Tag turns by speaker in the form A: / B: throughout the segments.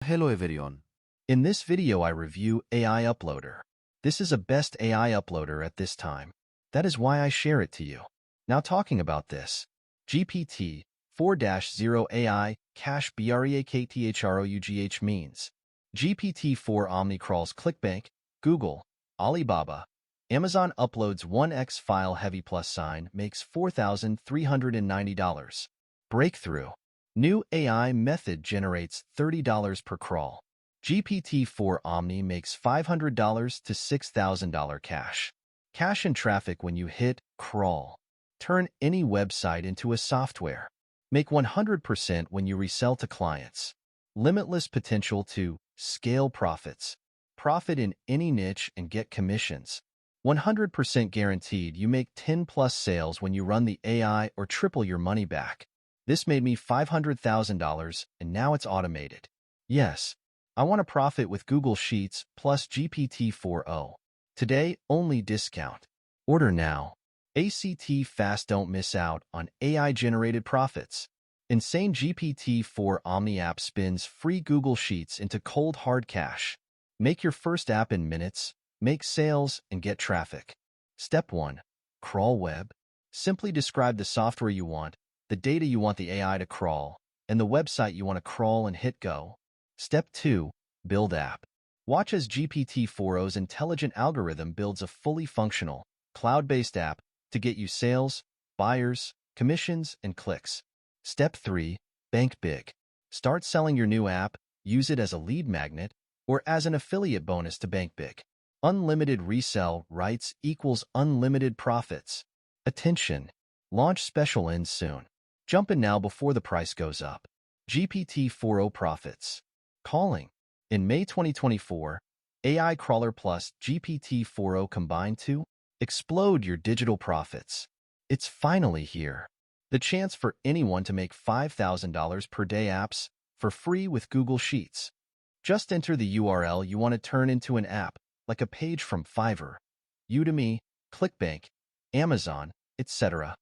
A: hello everyone.
B: In this video I review AI Uploader. This is a best AI uploader at this time. That is why I share it to you. Now talking about this, GPT 4-0 AI Cache BREAKTHROUGH means GPT-4 Omni crawls ClickBank, Google, Alibaba, Amazon uploads 1x file heavy +, makes $4,390. Breakthrough. New AI method generates $30 per crawl. GPT-4 Omni makes $500 to $6,000 cash. Cash and traffic when you hit crawl. Turn any website into a software. Make 100% when you resell to clients. Limitless potential to scale profits. Profit in any niche and get commissions. 100% guaranteed you make 10 plus sales when you run the AI or triple your money back. This made me $500,000 and now it's automated. Yes, I want to profit with Google Sheets plus GPT-4o. Today, only discount. Order now. ACT fast, don't miss out on AI-generated profits. Insane GPT-4 Omni app spins free Google Sheets into cold hard cash. Make your first app in minutes, make sales, and get traffic. Step 1. Crawl web. Simply describe the software you want, the data you want the AI to crawl, and the website you want to crawl and hit go. Step 2. Build app. Watch as GPT-4o's intelligent algorithm builds a fully functional, cloud-based app to get you sales, buyers, commissions, and clicks. Step 3. Bank big. Start selling your new app, use it as a lead magnet, or as an affiliate bonus to bank big. Unlimited resell rights equals unlimited profits. Attention! Launch special ends soon. Jump in now before the price goes up. GPT-4o profits. Calling. In May 2024, AI Crawler plus GPT-4o combined to explode your digital profits. It's finally here. The chance for anyone to make $5,000 per day apps for free with Google Sheets. Just enter the URL you want to turn into an app, like a page from Fiverr, Udemy, ClickBank, Amazon, etc.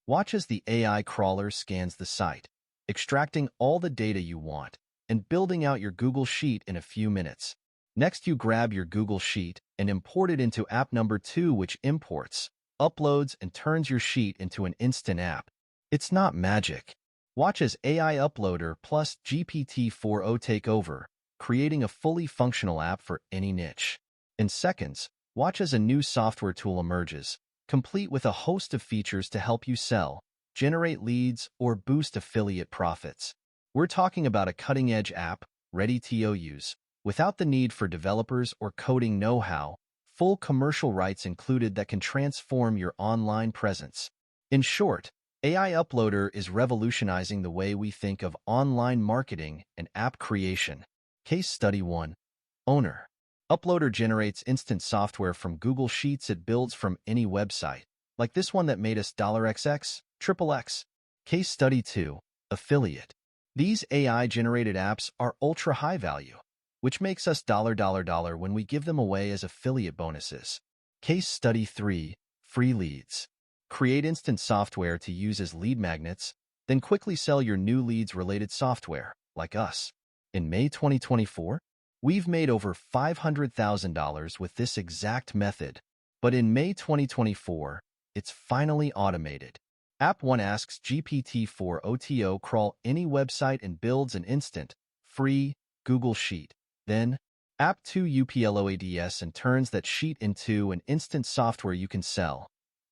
B: Watch as the AI crawler scans the site, extracting all the data you want, and building out your Google Sheet in a few minutes. Next, you grab your Google Sheet and import it into app number 2, which imports, uploads, and turns your sheet into an instant app. It's not magic. Watch as AI Uploader plus GPT-4o take over, creating a fully functional app for any niche. In seconds, watch as a new software tool emerges, complete with a host of features to help you sell, generate leads, or boost affiliate profits. We're talking about a cutting-edge app, ready to use, without the need for developers or coding know-how, full commercial rights included that can transform your online presence. In short, AI Uploader is revolutionizing the way we think of online marketing and app creation. Case Study 1. Owner. Uploader generates instant software from Google Sheets it builds from any website, like this one that made us $XX, XXX. Case Study 2. Affiliate. These AI-generated apps are ultra-high value, which makes us $$ when we give them away as affiliate bonuses. Case Study 3. Free leads. Create instant software to use as lead magnets, then quickly sell your new leads-related software, like us. In May 2024, we've made over $500,000 with this exact method. But in May 2024, it's finally automated. App 1 asks GPT-4o crawl any website and builds an instant, free Google Sheet. Then, App 2 uploads and turns that sheet into an instant software you can sell.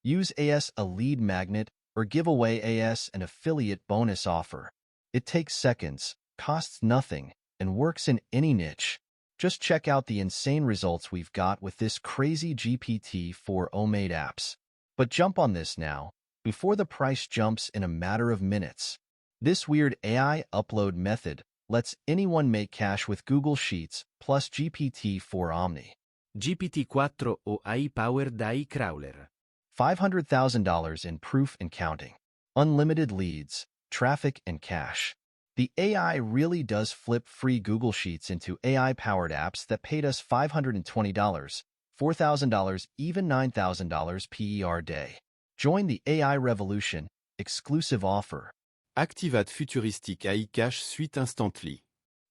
B: Use as a lead magnet or give away as an affiliate bonus offer. It takes seconds, costs nothing, and works in any niche. Just check out the insane results we've got with this crazy GPT-4o made apps. But jump on this now, before the price jumps in a matter of minutes. This weird AI upload method lets anyone make cash with Google Sheets plus GPT-4 Omni.
C: GPT-4 o AI-powered AI crawler.
B: $500,000 in proof and counting. Unlimited leads, traffic, and cash. The AI really does flip free Google Sheets into AI-powered apps that paid us $520, $4,000, even $9,000 per day. Join the AI revolution. Exclusive offer.
D: Activate futuristic AI Cache suite instantly.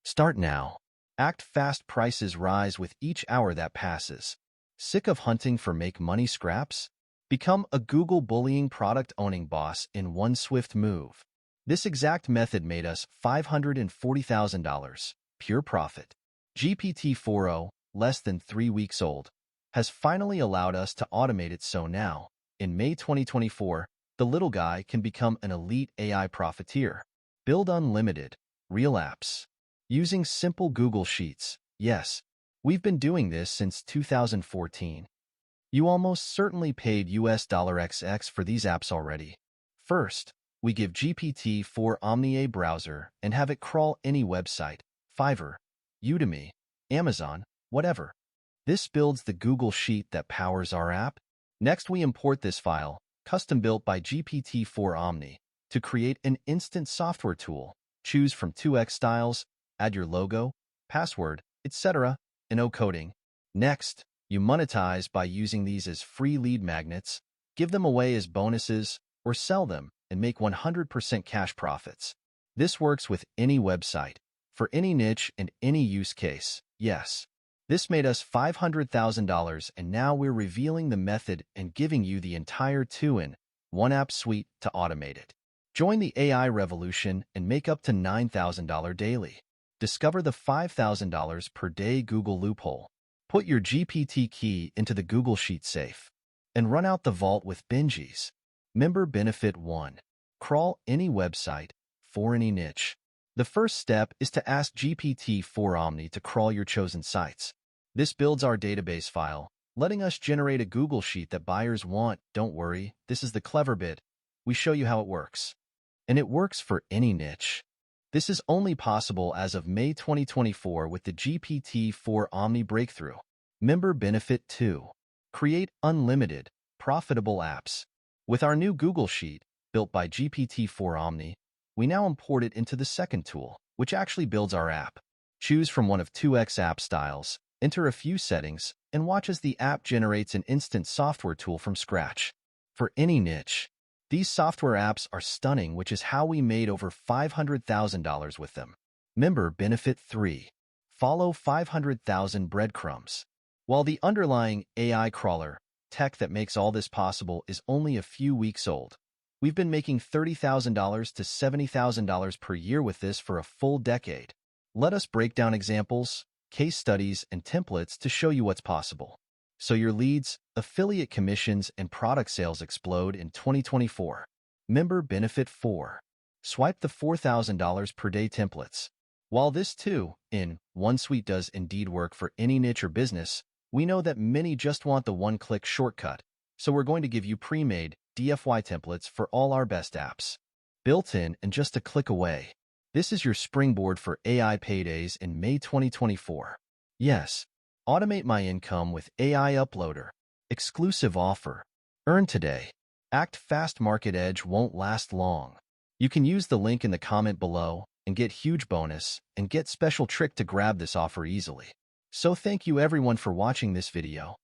B: Start now. Act fast, prices rise with each hour that passes. Sick of hunting for make money scraps? Become a Google bullying product owning boss in one swift move. This exact method made us $540,000, pure profit. GPT-4o, less than 3 weeks old, has finally allowed us to automate it. So now, in May 2024, the little guy can become an elite AI profiteer. Build unlimited, real apps. Using simple Google Sheets. Yes, we've been doing this since 2014. You almost certainly paid $XX for these apps already. First, we give GPT-4 Omni a browser and have it crawl any website, Fiverr, Udemy, Amazon, whatever. This builds the Google Sheet that powers our app. Next, we import this file, custom built by GPT-4 Omni, to create an instant software tool. Choose from 2x styles, add your logo, password, etc., and no coding. Next, you monetize by using these as free lead magnets, give them away as bonuses, or sell them and make 100% cash profits. This works with any website, for any niche and any use case. Yes, this made us $500,000, and now we're revealing the method and giving you the entire 2-in-1 app suite to automate it. Join the AI revolution and make up to $9,000 daily. Discover the $5,000 per day Google loophole. Put your GPT key into the Google Sheet safe and run out the vault with Binges. Member Benefit 1. Crawl any website for any niche. The first step is to ask GPT-4 Omni to crawl your chosen sites. This builds our database file, letting us generate a Google Sheet that buyers want. Don't worry, this is the clever bit. We show you how it works. And it works for any niche. This is only possible as of May 2024 with the GPT-4 Omni breakthrough. Member Benefit 2. Create unlimited, profitable apps. With our new Google Sheet, built by GPT-4 Omni, we now import it into the second tool, which actually builds our app. Choose from one of 2x app styles, enter a few settings, and watch as the app generates an instant software tool from scratch. For any niche, these software apps are stunning, which is how we made over $500,000 with them. Member Benefit 3. Follow 500,000 breadcrumbs. While the underlying AI crawler tech that makes all this possible is only a few weeks old, we've been making $30,000 to $70,000 per year with this for a full decade. Let us break down examples, case studies, and templates to show you what's possible, so your leads, affiliate commissions, and product sales explode in 2024. Member Benefit 4. Swipe the $4,000 per day templates. While this 2-in-1 suite does indeed work for any niche or business, we know that many just want the one-click shortcut, so we're going to give you pre-made DFY templates for all our best apps. Built in and just a click away. This is your springboard for AI paydays in May 2024. Yes, automate my income with AI Uploader. Exclusive offer. Earn today. Act fast, market edge won't last long. You can use the link in the comment below and get huge bonus and get special trick to grab this offer easily. So thank you everyone for watching this video.